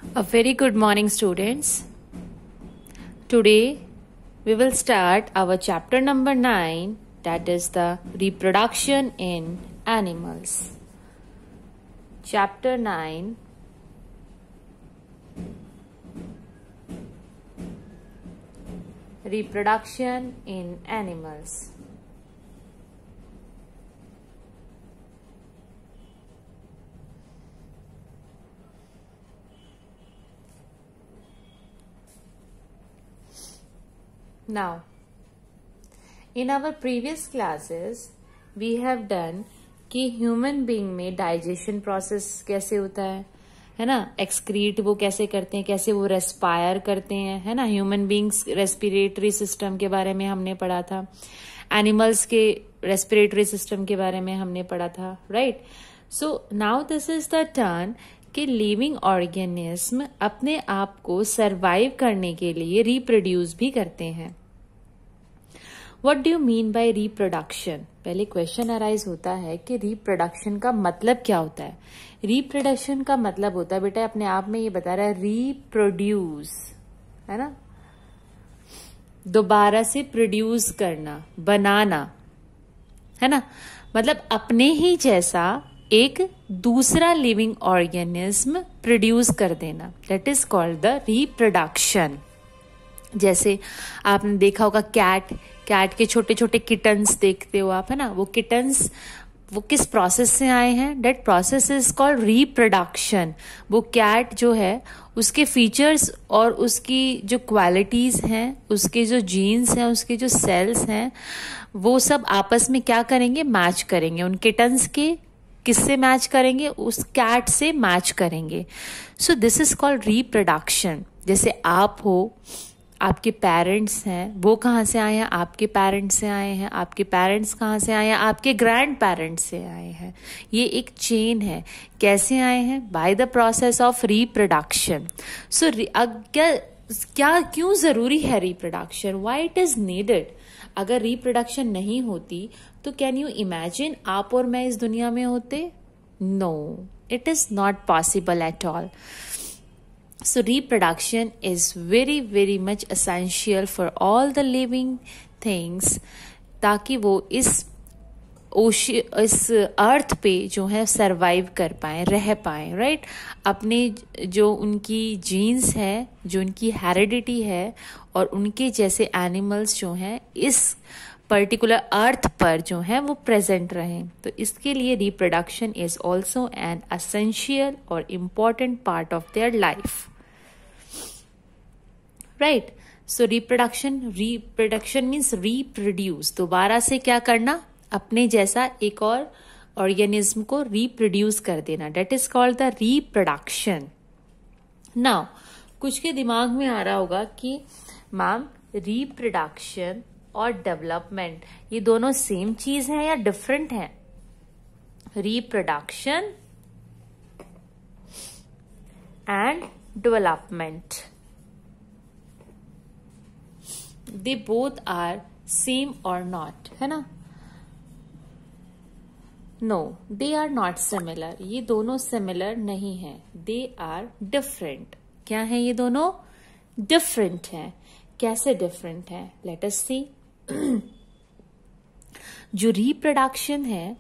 A very good morning, students. Today we will start our chapter number 9, that is the reproduction in animals. Chapter 9, reproduction in animals. Now, in our previous classes, we have done कि human being में digestion process कैसे होता है ना, excrete वो कैसे करते हैं, कैसे वो रेस्पायर करते हैं, है ना. ह्यूमन बीइंग्स रेस्पिरेटरी सिस्टम के बारे में हमने पढ़ा था, एनिमल्स के रेस्पिरेटरी सिस्टम के बारे में हमने पढ़ा था, right. So now this is the turn कि लिविंग ऑर्गेनिज्म अपने आप को सरवाइव करने के लिए रिप्रोड्यूस भी करते हैं. What do you mean by reproduction? पहले क्वेश्चन अराइज होता है कि रिप्रोडक्शन का मतलब क्या होता है. रिप्रोडक्शन का मतलब होता है बेटा, अपने आप में ये बता रहा है रिप्रोड्यूस, है ना, दोबारा से प्रोड्यूस करना, बनाना, है ना. मतलब अपने ही जैसा एक दूसरा लिविंग ऑर्गेनिज्म प्रोड्यूस कर देना, that is called the reproduction. जैसे आपने देखा होगा कैट के छोटे छोटे किटन्स देखते हो आप, है ना. वो किटन्स वो किस प्रोसेस से आए हैं? That process is called reproduction. वो कैट जो है उसके फीचर्स और उसकी जो क्वालिटीज हैं, उसके जो जीन्स हैं, उसके जो सेल्स हैं, वो सब आपस में क्या करेंगे? मैच करेंगे. उन किटन्स के किससे मैच करेंगे? उस कैट से मैच करेंगे. सो दिस इज कॉल्ड रिप्रोडक्शन. जैसे आप हो, आपके पेरेंट्स हैं, वो कहाँ से आए हैं? आपके पेरेंट्स से आए हैं. आपके पेरेंट्स कहाँ से आए हैं? आपके ग्रैंड पेरेंट्स से आए हैं. ये एक चेन है. कैसे आए हैं? By the process of reproduction. So क्या क्यों जरूरी है reproduction? Why it is needed? अगर रिप्रोडक्शन नहीं होती तो कैन यू इमेजिन आप और मैं इस दुनिया में होते? No, it is not possible at all. So reproduction is very very much essential for all the living things, ताकि वो इस अर्थ पे जो है सरवाइव कर पाए, रह पाए, राइट. अपने जो उनकी जीन्स है, जो उनकी हेरिडिटी है, और उनके जैसे एनिमल्स जो हैं इस पर्टिकुलर अर्थ पर जो है वो प्रेजेंट रहें. तो इसके लिए reproduction is also an essential और important part of their life, right. So reproduction means reproduce, दोबारा से क्या करना? अपने जैसा एक और ऑर्गेनिज्म को रिप्रोड्यूस कर देना, that is called the reproduction. Now कुछ के दिमाग में आ रहा होगा कि मैम रिप्रोडक्शन और डेवलपमेंट ये दोनों सेम चीज है या डिफरेंट है? Reproduction and development, they both are same और नॉट, है ना. No, they are not similar. ये दोनों सिमिलर नहीं है, दे आर डिफरेंट. क्या है? ये दोनों डिफरेंट है. कैसे डिफरेंट है? Let us see. जो रिप्रोडक्शन है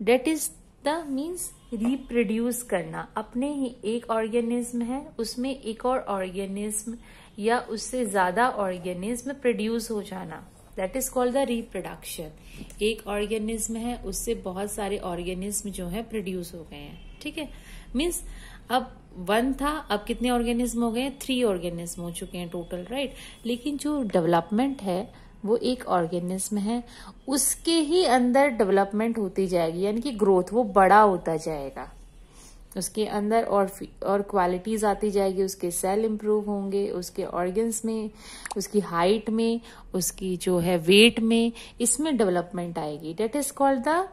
that is the means reproduce करना. अपने ही एक ऑर्गेनिज्म है, उसमें एक और ऑर्गेनिज्म या उससे ज्यादा ऑर्गेनिज्म प्रोड्यूस हो जाना, that is called the reproduction. एक ऑर्गेनिज्म है, उससे बहुत सारे ऑर्गेनिज्म जो है प्रोड्यूस हो गए हैं, ठीक है. मीन्स अब 1 था, अब कितने ऑर्गेनिज्म हो गए हैं? 3 ऑर्गेनिज्म हो चुके हैं टोटल, राइट. लेकिन जो डेवलपमेंट है वो एक ऑर्गेनिज्म है, उसके ही अंदर डेवलपमेंट होती जाएगी, यानी कि ग्रोथ, वो बड़ा होता जाएगा. उसके अंदर और क्वालिटीज आती जाएगी, उसके सेल इंप्रूव होंगे, उसके ऑर्गन्स में, उसकी हाइट में, उसकी जो है वेट में, इसमें डेवलपमेंट आएगी. That is called the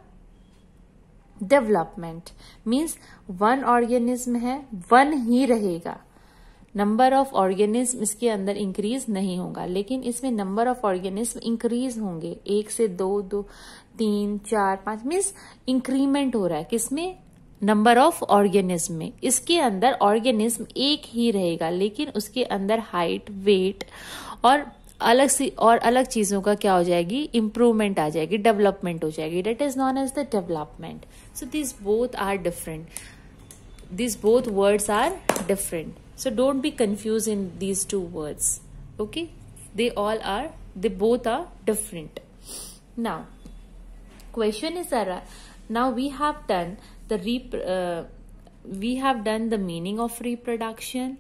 development. Means 1 organism है, 1 ही रहेगा. नंबर ऑफ ऑर्गेनिज्म इसके अंदर इंक्रीज नहीं होगा, लेकिन इसमें नंबर ऑफ ऑर्गेनिज्म इंक्रीज होंगे. 1 से 2, 3, 4, 5 मीन्स इंक्रीमेंट हो रहा है. किसमें? नंबर ऑफ ऑर्गेनिज्म में। इसके अंदर ऑर्गेनिज्म एक ही रहेगा, लेकिन उसके अंदर हाइट, वेट और अलग चीजों का क्या हो जाएगी, इंप्रूवमेंट आ जाएगी, डेवलपमेंट हो जाएगी। That is known as the development. So this both are different, this both words are different, so don't be confused in these two words. Okay, they both are different. Now question is now we have done the meaning of reproduction.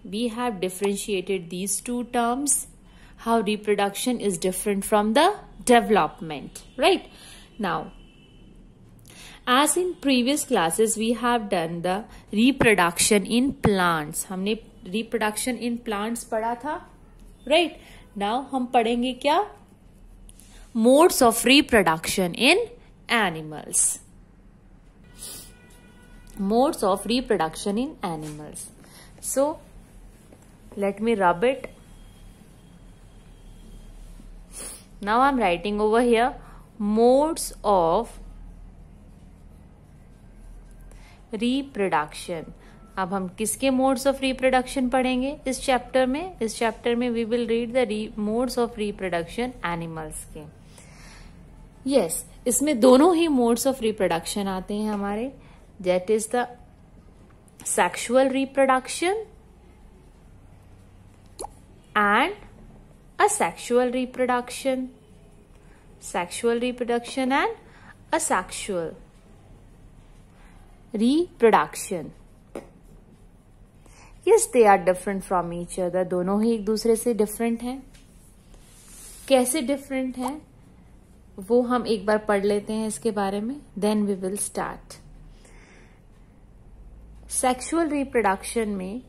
We have differentiated these two terms, how reproduction is different from the development, right? Now, as in previous classes, we have done the reproduction in plants. हमने reproduction in plants पढ़ा था, right? Now हम पढ़ेंगे क्या? Modes of reproduction in animals. Modes of reproduction in animals. So let me rub it. Now I'm writing over here modes of reproduction. अब हम किसके modes of reproduction पढ़ेंगे इस चैप्टर में? इस चैप्टर में we will read the modes of reproduction animals के। Yes, इसमें दोनों ही मोड्स ऑफ रिप्रोडक्शन आते हैं हमारे। That is the sexual reproduction and asexual reproduction, sexual reproduction and asexual reproduction. Yes, they are different from each other. दोनों ही एक दूसरे से डिफरेंट हैं। कैसे डिफरेंट हैं वो हम एक बार पढ़ लेते हैं इसके बारे में, then we will start. Sexual reproduction में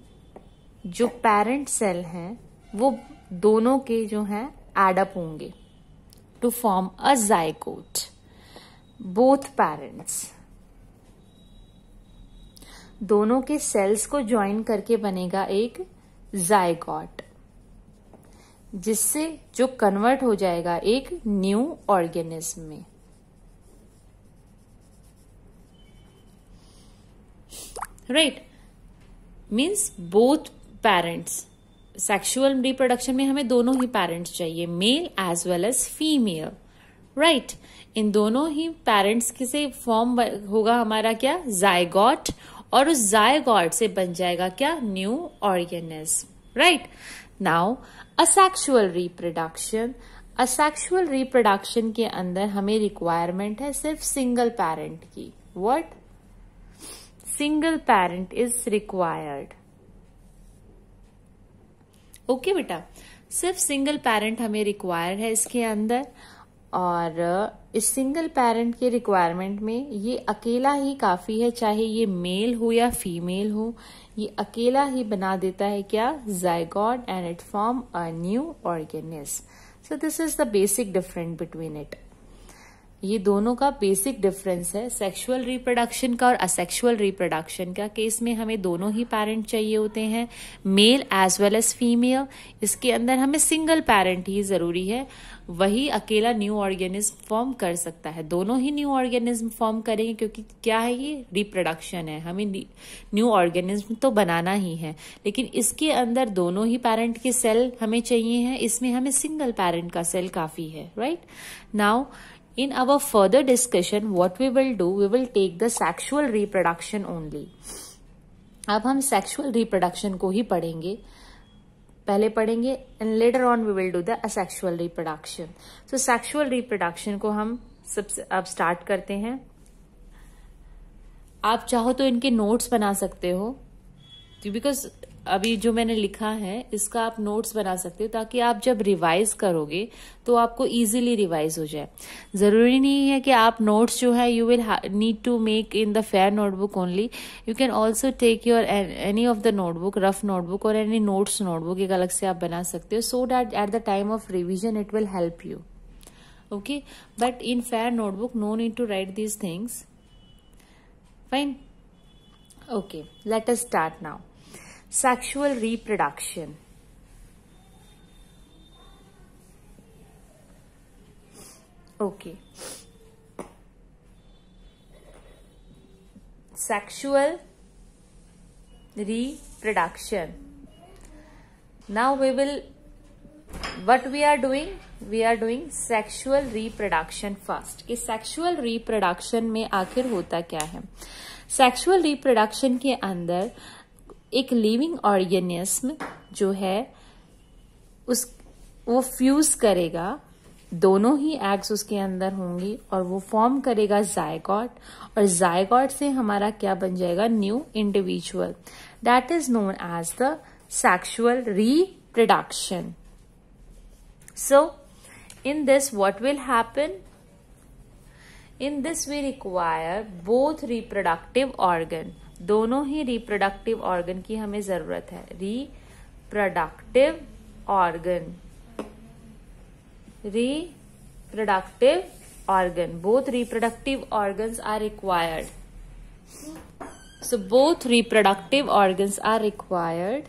जो पेरेंट सेल हैं वो दोनों के जो हैं एडअप होंगे to form a zygote, both parents. दोनों के सेल्स को ज्वाइन करके बनेगा एक जाइगोट, जिससे जो कन्वर्ट हो जाएगा एक न्यू ऑर्गेनिज्म में। Right, means both parents. Sexual reproduction में हमें दोनों ही पेरेंट्स चाहिए, male as well as female. Right, इन दोनों ही पेरेंट्स से फॉर्म होगा हमारा क्या, जाइगोट, और उस जाइगोट से बन जाएगा क्या, new organism. Right, now asexual reproduction. Asexual reproduction के अंदर हमें रिक्वायरमेंट है सिर्फ सिंगल पेरेंट की। What? Single parent is required. Okay बेटा, सिर्फ सिंगल पेरेंट हमें रिक्वायर्ड है इसके अंदर, और इस सिंगल पेरेंट के रिक्वायरमेंट में ये अकेला ही काफी है, चाहे ये मेल हो या फीमेल हो, ये अकेला ही बना देता है क्या, zygote, and it form a new organism. So this is the basic difference between it. ये दोनों का बेसिक डिफरेंस है सेक्सुअल रिप्रोडक्शन का और असेक्सुअल रिप्रोडक्शन का। केस में हमें दोनों ही पेरेंट चाहिए होते हैं, male as well as female. इसके अंदर हमें सिंगल पेरेंट ही जरूरी है, वही अकेला न्यू ऑर्गेनिज्म फॉर्म कर सकता है। दोनों ही न्यू ऑर्गेनिज्म फॉर्म करेंगे, क्योंकि क्या है, ये रिप्रोडक्शन है, हमें न्यू ऑर्गेनिज्म तो बनाना ही है, लेकिन इसके अंदर दोनों ही पेरेंट के सेल हमें चाहिए हैं, इसमें हमें सिंगल पेरेंट का सेल काफी है। Right, now in our further discussion what we will do, we will take the sexual reproduction only. अब हम sexual reproduction को ही पढ़ेंगे, पहले पढ़ेंगे, and later on we will do the asexual reproduction. So sexual reproduction को हम सबसे अब स्टार्ट करते हैं। आप चाहो तो इनके नोट्स बना सकते हो, बिकॉज अभी जो मैंने लिखा है इसका आप नोट्स बना सकते हो, ताकि आप जब रिवाइज करोगे तो आपको इजीली रिवाइज हो जाए। जरूरी नहीं है कि आप नोट्स जो है you will need to make in the fair notebook only, you can also take your any of the notebook, rough notebook और एनी नोट्स नोटबुक एक अलग से आप बना सकते हो, so that at the time of revision it will help you. Okay, but in fair notebook no need to write these things. Fine, okay, let us start now. Sexual reproduction. Okay. sexual reproduction. Now what we are doing? We are doing sexual reproduction first. कि sexual reproduction में आखिर होता क्या है? Sexual reproduction के अंदर एक living organism जो है वो फ्यूज करेगा, दोनों ही एग्स उसके अंदर होंगी और वो फॉर्म करेगा जायगॉट, और जायगॉट से हमारा क्या बन जाएगा? New individual. That is known as the sexual reproduction. So in this what will happen? In this we require both reproductive organ. दोनों ही reproductive organ की हमें जरूरत है. reproductive organ, both reproductive organs are required. So both reproductive organs are required.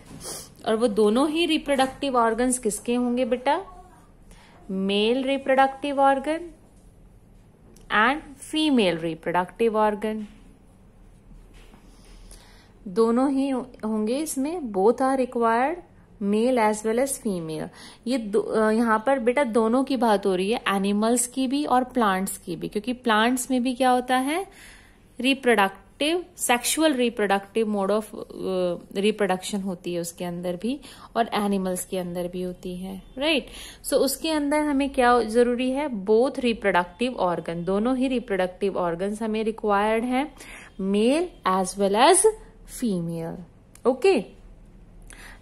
और वो दोनों ही reproductive organs किसके होंगे बेटा? Male reproductive organ and female reproductive organ, दोनों ही होंगे इसमें. Both are required, male as well as female. ये यहाँ पर बेटा दोनों की बात हो रही है, एनिमल्स की भी और प्लांट्स की भी, क्योंकि प्लांट्स में भी क्या होता है? Reproductive, sexual reproductive mode of reproduction होती है उसके अंदर भी, और एनिमल्स के अंदर भी होती है. राइट. सो उसके अंदर हमें क्या जरूरी है? बोथ रिप्रोडक्टिव ऑर्गन, दोनों ही रिप्रोडक्टिव ऑर्गन्स हमें रिक्वायर्ड हैं, male as well as female. Okay.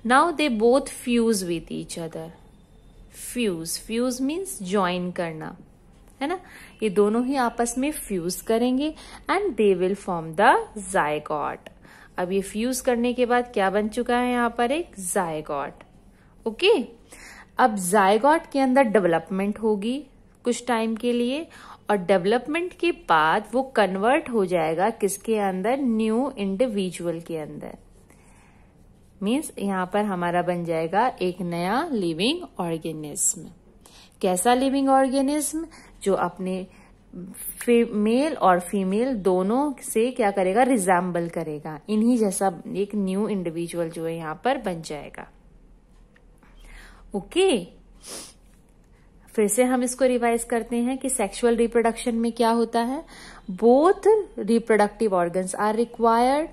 Now they both fuse with each other. Fuse means join करना, है ना? ये दोनों ही आपस में फ्यूज करेंगे and they will form the zygote. अब ये फ्यूज करने के बाद क्या बन चुका है यहाँ पर? एक जायगॉट. ओके. अब जायगॉट के अंदर डेवलपमेंट होगी कुछ टाइम के लिए, और डेवलपमेंट के बाद वो कन्वर्ट हो जाएगा किसके अंदर? न्यू इंडिविजुअल के अंदर. मीन्स यहाँ पर हमारा बन जाएगा एक नया लिविंग ऑर्गेनिज्म. कैसा लिविंग ऑर्गेनिज्म? जो अपने मेल और फीमेल दोनों से क्या करेगा? रिजेंबल करेगा, इन्हीं जैसा एक न्यू इंडिविजुअल जो है यहाँ पर बन जाएगा. ओके. फिर से हम इसको रिवाइज करते हैं कि सेक्सुअल रिप्रोडक्शन में क्या होता है? Both reproductive organs are required,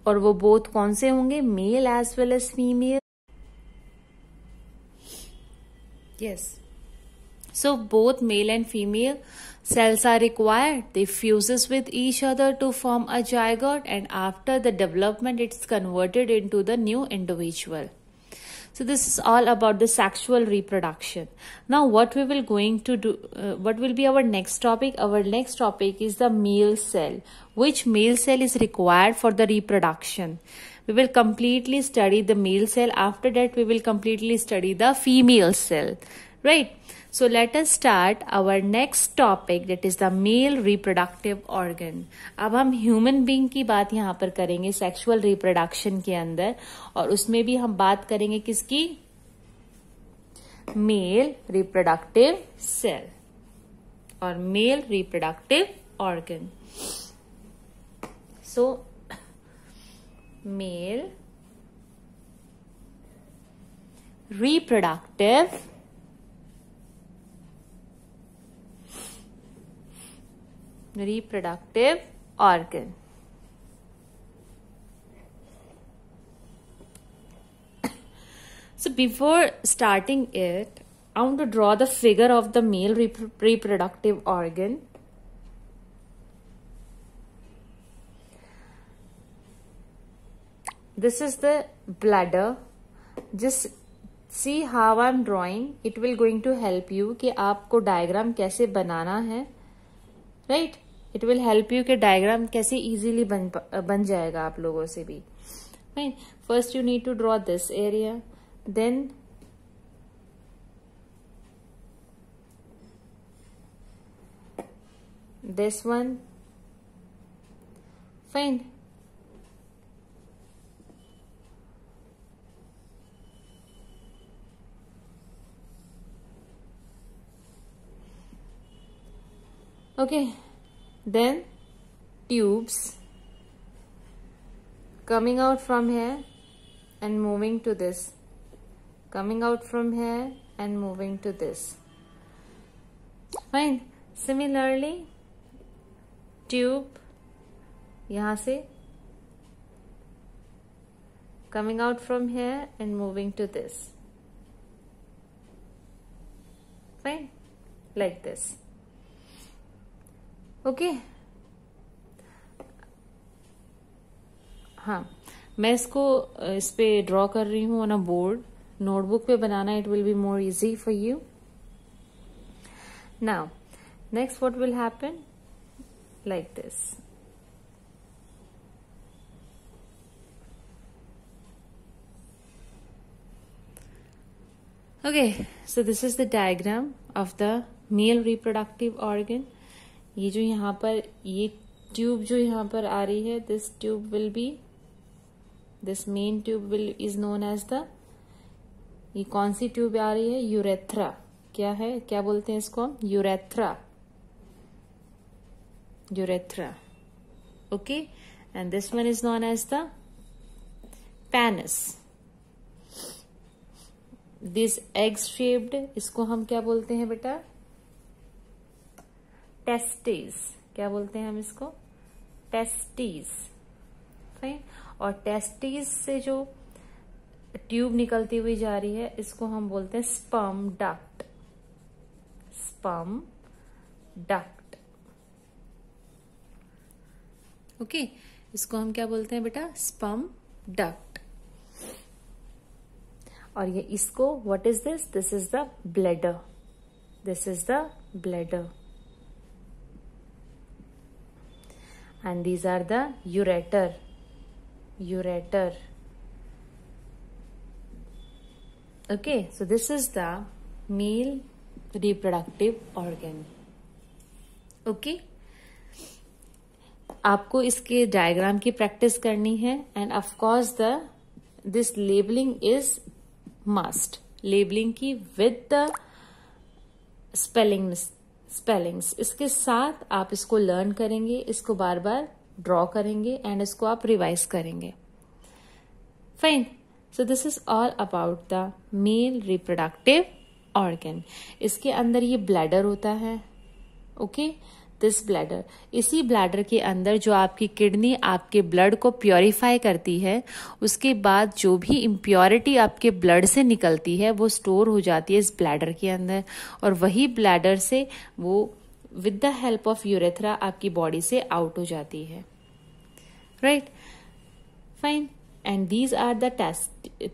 और वो बोथ कौन से होंगे? Male as well as female. Yes. So both male and female cells are required. They fuses with each other to form a zygote, and after the development it's converted into the new individual. So this is all about the sexual reproduction. Now what we will going to do, what will be our next topic? Our next topic is the male cell. Which male cell is required for the reproduction? We will completely study the male cell. After that we will completely study the female cell. Right? So let us start our next topic, that is the male reproductive organ. अब हम human being की बात यहाँ पर करेंगे sexual reproduction के अंदर, और उसमें भी हम बात करेंगे किसकी? मेल रिप्रोडक्टिव सेल और male reproductive organ. So male reproductive organ. So before starting it, I want to draw the figure of the male reproductive organ. This is the bladder. Just see how I'm drawing. It will going to help you कि आपको diagram कैसे बनाना है. Right. It will help you कि diagram कैसे easily बन जाएगा आप लोगों से भी. Right. First you need to draw this area, then this one. Fine. Okay, then tubes, coming out from here and moving to this, coming out from here and moving to this. Fine. Similarly, tube यहाँ से coming out from here and moving to this. Fine, like this. Okay. हाँ, मैं इसको इस पे draw कर रही हूँ ऑन अ बोर्ड. नोटबुक पे बनाना, it will be more easy for you. Now next what will happen, like this. Okay, so this is the diagram of the male reproductive organ. ये जो यहाँ पर ये ट्यूब जो यहाँ पर आ रही है, this tube will be, this main tube will is known as the, ये कौन सी ट्यूब आ रही है? यूरेथ्रा. क्या है, क्या बोलते हैं इसको हम? Urethra. Urethra. Okay, and this one is known as the penis. This egg shaped, इसको हम क्या बोलते हैं बेटा? टेस्टिस. क्या बोलते हैं हम इसको? टेस्टिस. फाइन. और टेस्टिस से जो ट्यूब निकलती हुई जा रही है, इसको हम बोलते हैं sperm duct. Sperm duct. Okay, इसको हम क्या बोलते हैं बेटा? Sperm duct. और ये इसको, what is this? This is the bladder. This is the bladder. And these are the ureter. Ureter. Okay, so this is the male reproductive organ. Okay, आपको इसके डायग्राम की प्रैक्टिस करनी है. And of course this labelling is must. Labelling की with the spellings. इसके साथ आप इसको लर्न करेंगे, इसको बार बार ड्रॉ करेंगे एंड इसको आप रिवाइज करेंगे. Fine. So this is all about the male reproductive organ. इसके अंदर ये ब्लैडर होता है. Okay, this bladder. इसी ब्लैडर के अंदर जो आपकी किडनी आपके ब्लड को प्योरीफाई करती है, उसके बाद जो भी इम्प्योरिटी आपके ब्लड से निकलती है वो स्टोर हो जाती है इस ब्लैडर के अंदर. और वही ब्लैडर से वो with the help of urethra आपकी बॉडी से आउट हो जाती है. Right. Fine. And these are the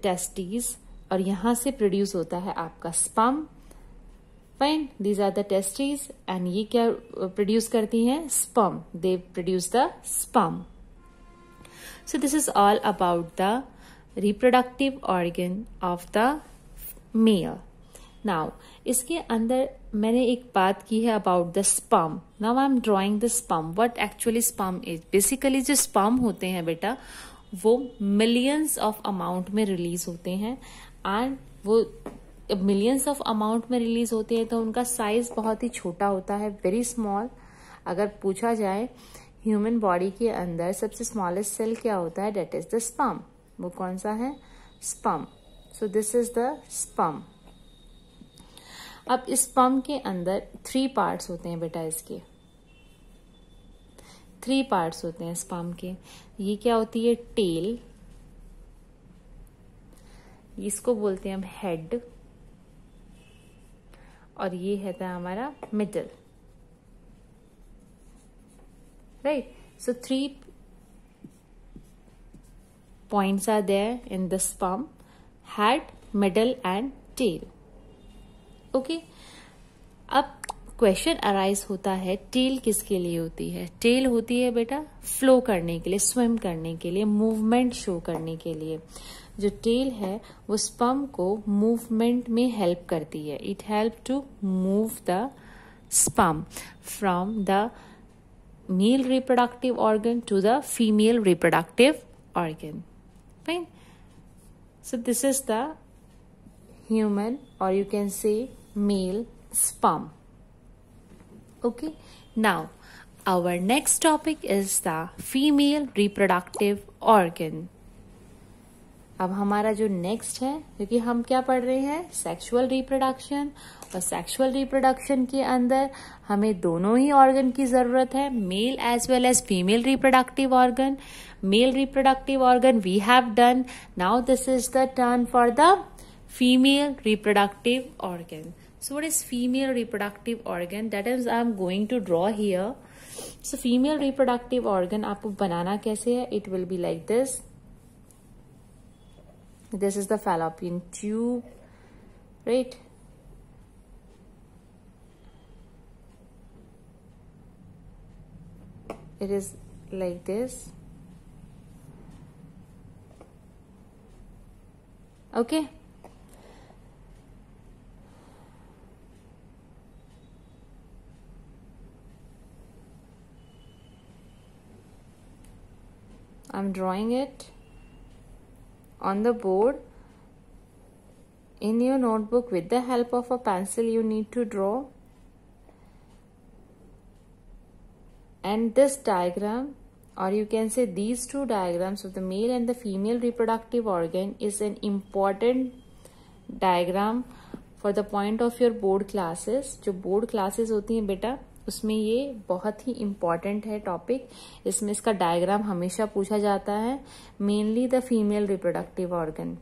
testes. और यहां से प्रोड्यूस होता है आपका sperm. Fine. These are the testes. And ये क्या प्रोड्यूस करती हैं? Sperm. They produce the sperm. So this is all about the reproductive organ of the male. Now इसके अंदर मैंने एक बात की है about the sperm. Now I am drawing the sperm. What actually sperm is? Basically जो sperm होते हैं बेटा, वो मिलियंस ऑफ अमाउंट में रिलीज होते हैं. एंड वो मिलियंस ऑफ अमाउंट में रिलीज होते हैं तो उनका साइज बहुत ही छोटा होता है, वेरी स्मॉल. अगर पूछा जाए ह्यूमन बॉडी के अंदर सबसे स्मॉलेस्ट सेल क्या होता है? That is the sperm. वो कौन सा है? Sperm. So this is the sperm. अब इस स्पर्म के अंदर 3 पार्ट्स होते हैं बेटा. इसके 3 पार्ट्स होते हैं स्पर्म के. ये क्या होती है? टेल. इसको बोलते हैं हम हेड. और ये है था हमारा middle. Right. So 3 points are there in the sperm: head, middle and tail. Okay. अब क्वेश्चन अराइज होता है, टेल किसके लिए होती है? टेल होती है बेटा फ्लो करने के लिए, स्विम करने के लिए, मूवमेंट शो करने के लिए. जो टेल है वो स्पर्म को मूवमेंट में हेल्प करती है. It help to move the sperm from the male reproductive organ to the female reproductive organ. Fine. So this is the human, or you can say male sperm. Okay. Now our next topic is the female reproductive organ. अब हमारा जो next है, क्योंकि हम क्या पढ़ रहे हैं, सेक्सुअल रिप्रोडक्शन, और सेक्सुअल रिप्रोडक्शन के अंदर हमें दोनों ही ऑर्गन की जरूरत है, male as well as female reproductive organ. Male reproductive organ we have done, now this is the turn for the female reproductive organ. So what is female reproductive organ? That is I am going to draw here. So female reproductive organ आपको बनाना कैसे है? It will be like this. This is the fallopian tube, right? It is like this. Okay. I'm drawing it on the board. In your notebook, with the help of a pencil, you need to draw. And this diagram, or you can say these two diagrams of the male and the female reproductive organ, is an important diagram for the point of your board classes. जो board classes होती हैं बेटा, उसमें ये बहुत ही important है topic. इसमें इसका डायग्राम हमेशा पूछा जाता है. Mainly the female reproductive organ.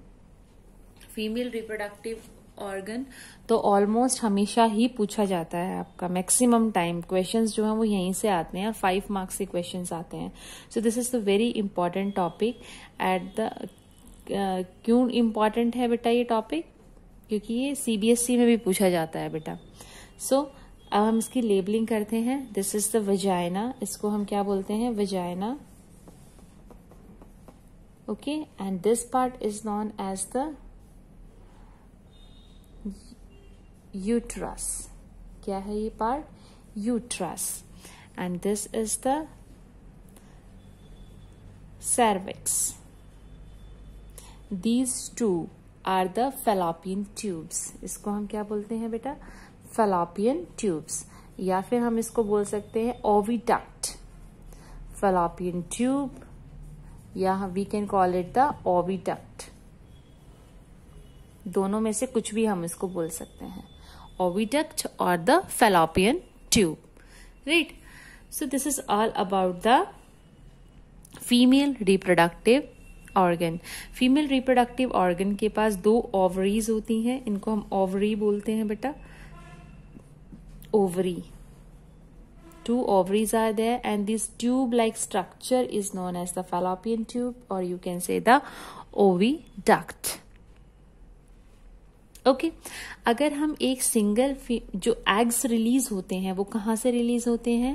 Female reproductive organ तो ऑलमोस्ट हमेशा ही पूछा जाता है आपका. मैक्सिमम टाइम क्वेश्चंस जो हैं वो यहीं से आते हैं, 5 मार्क्स के क्वेश्चंस आते हैं. सो this is the very important topic at the. क्यों इम्पॉर्टेंट है बेटा ये टॉपिक? क्योंकि ये सीबीएसई में भी पूछा जाता है बेटा. सो अब हम इसकी लेबलिंग करते हैं. This is the vagina. इसको हम क्या बोलते हैं? Vagina. Okay. And this part is known as the uterus. क्या है ये part? Uterus. And this is the cervix. These two are the fallopian tubes. इसको हम क्या बोलते हैं बेटा? fallopian tubes. या फिर हम इसको बोल सकते हैं oviduct. fallopian tube या we can call it the oviduct. दोनों में से कुछ भी हम इसको बोल सकते हैं, oviduct or the fallopian tube, right? So this is all about the female reproductive organ. Female reproductive organ के पास 2 ओवरीज होती हैं. इनको हम ओवरी बोलते हैं बेटा. ovary. 2 ovaries are there and this tube like structure is known as the fallopian tube or you can say the oviduct. Okay. अगर हम एक सिंगल जो एग्स रिलीज होते हैं वो कहाँ से रिलीज होते हैं?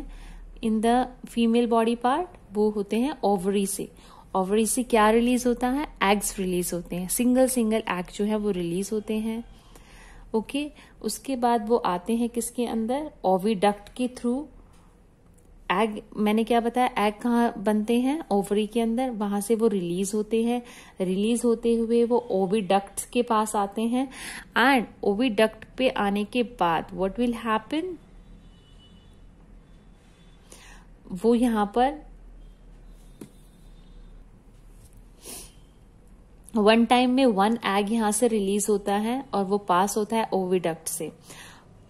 In the female body part. वो होते हैं ओवरी से. ओवरी से क्या रिलीज होता है? एग्स रिलीज होते हैं. सिंगल एग जो है वो रिलीज होते हैं. ओके. उसके बाद वो आते हैं किसके अंदर? ओविडक्ट के थ्रू. एग मैंने क्या बताया? एग कहाँ बनते हैं? ओवरी के अंदर. वहां से वो रिलीज होते हैं. रिलीज होते हुए वो ओविडक्ट के पास आते हैं. एंड ओविडक्ट पे आने के बाद व्हाट विल हैपन? वो यहां पर वन टाइम में 1 एग यहां से रिलीज होता है और वो पास होता है ओविडक्ट से.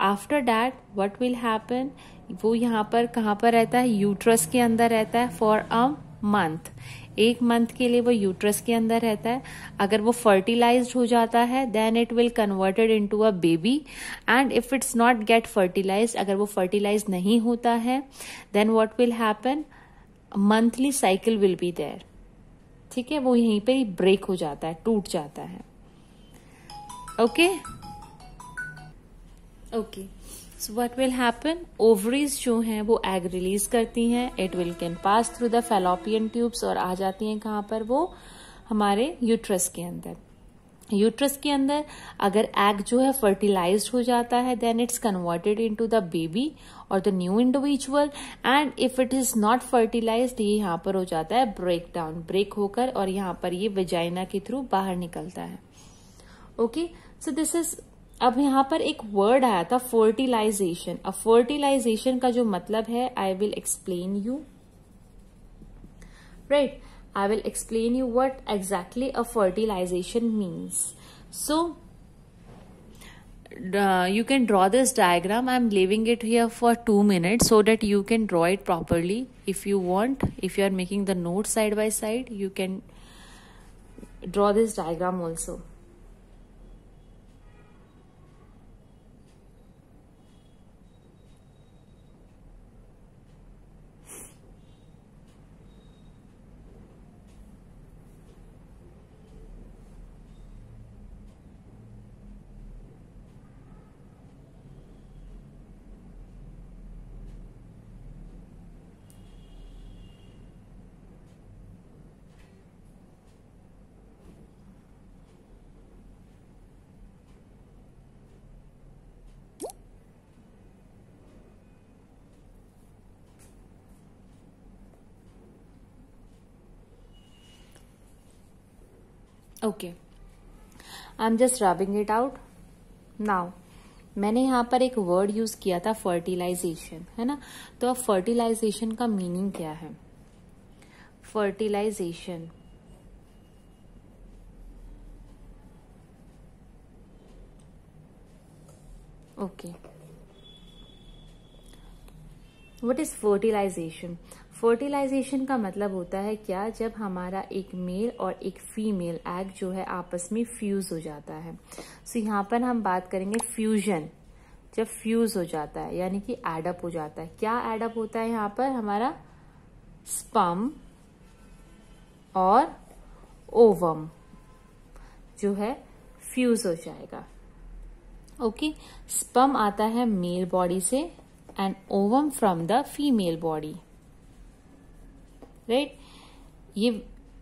After that what will happen? वो यहां पर कहां पर रहता है? यूट्रस के अंदर रहता है फॉर अ मंथ. 1 मंथ के लिए वो यूट्रस के अंदर रहता है. अगर वो फर्टिलाइज्ड हो जाता है then it will converted into a baby. And if it's not get fertilized, अगर वो फर्टिलाइज नहीं होता है then what will happen? Monthly cycle will be there. ठीक है. वो यहीं पे ही ब्रेक हो जाता है, टूट जाता है. Okay. Okay. So what will happen? Ovaries जो हैं वो एग रिलीज करती हैं. It will can pass through the fallopian tubes और आ जाती हैं कहां पर? वो हमारे यूट्रस के अंदर. यूट्रस के अंदर अगर एग जो है फर्टिलाइज्ड हो जाता है then it's converted into the baby और the new individual. And if it is not fertilized ये यहाँ पर हो जाता है ब्रेक डाउन. ब्रेक होकर और यहाँ पर ये वजाइना के थ्रू बाहर निकलता है. ओके. So this is. अब यहाँ पर एक वर्ड आया था फर्टिलाइजेशन. अब फर्टिलाइजेशन का जो मतलब है I will explain you. Right. I will explain you what exactly a fertilization means. So, you can draw this diagram. I'm leaving it here for 2 minutes so that you can draw it properly. If you want, if you are making the notes side by side, you can draw this diagram also. Okay, I am just rubbing it out now. मैंने यहाँ पर एक word use किया था fertilisation, है ना. तो अब फर्टिलाइजेशन का मीनिंग क्या है? Fertilization okay, what is fertilization? Fertilization का मतलब होता है क्या, जब हमारा एक मेल और एक फीमेल एग जो है आपस में फ्यूज हो जाता है. सो यहाँ पर हम बात करेंगे फ्यूजन. जब फ्यूज हो जाता है यानी कि एडअप हो जाता है. क्या एडअप होता है यहाँ पर? हमारा स्पर्म और ओवम जो है फ्यूज हो जाएगा. ओके, स्पर्म आता है मेल बॉडी से and ovum from the female body, right. ये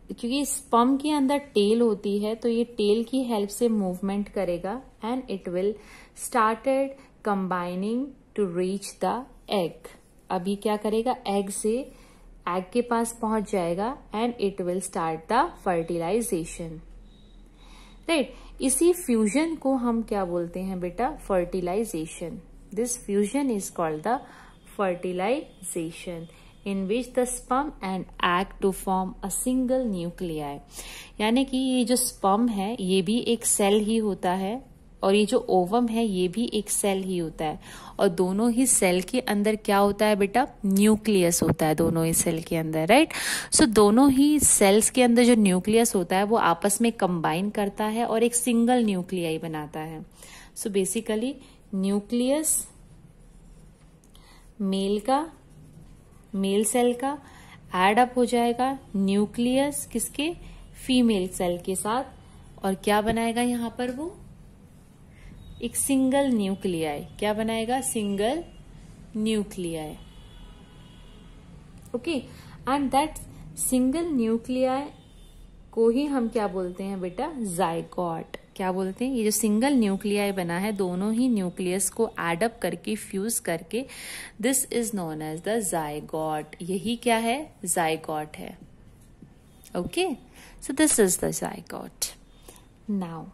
क्योंकि स्पर्म के अंदर टेल होती है तो ये टेल की हेल्प से मूवमेंट करेगा and it will started combining to reach the egg. अभी क्या करेगा? एग से एग के पास पहुंच जाएगा and it will start the fertilization, right. इसी फ्यूजन को हम क्या बोलते हैं बेटा? Fertilization. This fusion is called the fertilization in which the sperm and egg to form a single nuclei. यानी कि ये जो sperm है ये भी एक सेल ही होता है और ये जो ओवम है ये भी एक सेल ही होता है. और दोनों ही सेल के अंदर क्या होता है बेटा? न्यूक्लियस होता है दोनों ही सेल के अंदर, राइट. सो दोनों ही सेल्स के अंदर जो न्यूक्लियस होता है वो आपस में कंबाइन करता है और एक सिंगल न्यूक्लियाई बनाता है. So basically nucleus male cell का एड अप हो जाएगा न्यूक्लियस किसके? फीमेल सेल के साथ. और क्या बनाएगा यहाँ पर? वो एक सिंगल न्यूक्लियाई. क्या बनाएगा? Single nuclei. Okay, and that single nuclei को ही हम क्या बोलते हैं बेटा? जाइगोट. क्या बोलते हैं? ये जो सिंगल न्यूक्लियाई बना है दोनों ही न्यूक्लियस को एडअप करके फ्यूज करके, this is known as the zygote. यही क्या है? जाइगोट है. Okay, so this is the zygote. Now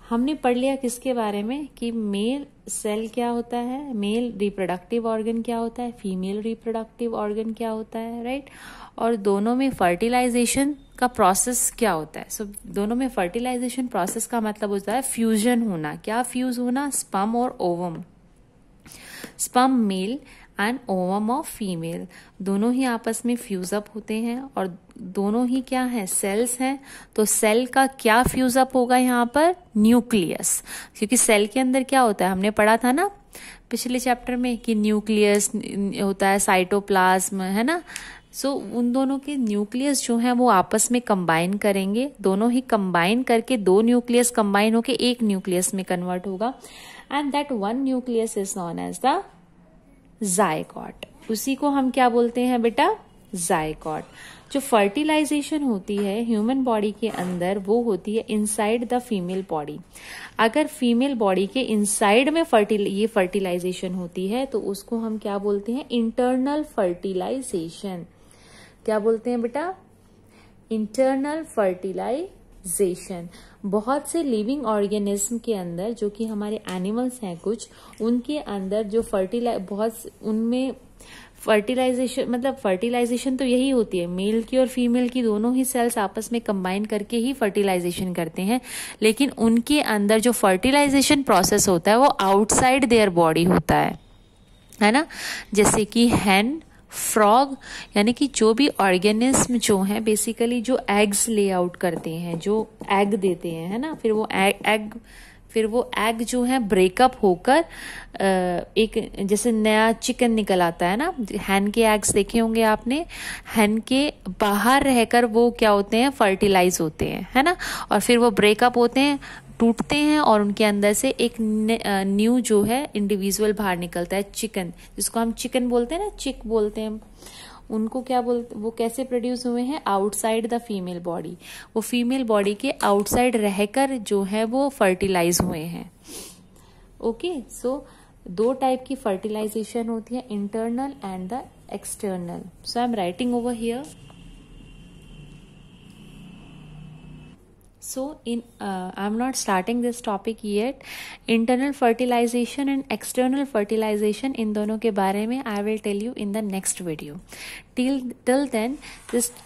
हमने पढ़ लिया किसके बारे में कि मेल सेल क्या होता है, मेल रिप्रोडक्टिव ऑर्गन क्या होता है, फीमेल रिप्रोडक्टिव ऑर्गन क्या होता है, राइट. और दोनों में फर्टिलाइजेशन का प्रोसेस क्या होता है. सो दोनों में फर्टिलाइजेशन प्रोसेस का मतलब होता है फ्यूजन होना. क्या फ्यूज होना? स्पर्म और ovum. Sperm male and ovum of female दोनों ही आपस में फ्यूज अप होते हैं और दोनों ही क्या है? सेल्स हैं. तो सेल का क्या फ्यूज अप होगा यहाँ पर? न्यूक्लियस. क्योंकि सेल के अंदर क्या होता है? हमने पढ़ा था ना पिछले चैप्टर में कि न्यूक्लियस होता है, साइटोप्लाज्म, है ना. सो उन दोनों के न्यूक्लियस जो है वो आपस में कंबाइन करेंगे. दोनों ही कंबाइन करके दो न्यूक्लियस कंबाइन होके एक न्यूक्लियस में कन्वर्ट होगा and that one nucleus is known as the zygote. उसी को हम क्या बोलते हैं बेटा? जाइगोट. जो फर्टिलाइजेशन होती है ह्यूमन बॉडी के अंदर वो होती है इनसाइड द फीमेल बॉडी. अगर फीमेल बॉडी के इनसाइड में ये फर्टिलाइजेशन होती है तो उसको हम क्या बोलते हैं? Internal fertilization. क्या बोलते हैं बेटा? Internal fertilization. बहुत से लिविंग ऑर्गेनिज्म के अंदर जो कि हमारे एनिमल्स हैं कुछ, उनके अंदर जो उनमें फर्टिलाइजेशन मतलब फर्टिलाइजेशन तो यही होती है, मेल की और फीमेल की दोनों ही सेल्स आपस में कंबाइन करके ही फर्टिलाइजेशन करते हैं, लेकिन उनके अंदर जो फर्टिलाइजेशन प्रोसेस होता है वो आउटसाइड देयर बॉडी होता है ना। जैसे कि हैन, फ्रॉग, यानी कि जो भी ऑर्गेनिज्म जो है बेसिकली जो एग्स ले आउट करते हैं, जो एग देते हैं, है ना, फिर वो एग जो है ब्रेकअप होकर एक जैसे नया चिकन निकल आता है ना। हैन के एग्स देखे होंगे आपने, हैन के बाहर रहकर वो क्या होते हैं, फर्टिलाइज होते हैं, है ना, और फिर वो ब्रेकअप होते हैं, टूटते हैं, और उनके अंदर से एक न्यू जो है इंडिविजुअल बाहर निकलता है, चिकन, जिसको हम चिकन बोलते हैं ना, चिक बोलते हैं। उनको क्या बोलते, वो कैसे प्रोड्यूस हुए हैं, आउटसाइड द फीमेल बॉडी, वो फीमेल बॉडी के आउटसाइड रहकर जो है वो फर्टिलाइज हुए हैं। ओके, सो दो टाइप की फर्टिलाइजेशन होती है, internal and the external. So I am writing over here. So I'm not starting this topic yet. Internal fertilization and external fertilization, इन दोनों के बारे में I will tell you in the next video. Till then, just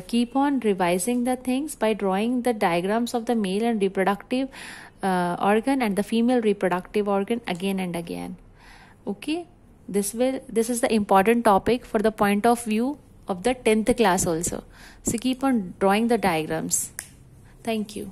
keep on revising the things by drawing the diagrams of the male and reproductive organ and the female reproductive organ again and again. Okay, this is the important topic for the point of view of the 10th class also. So keep on drawing the diagrams. Thank you.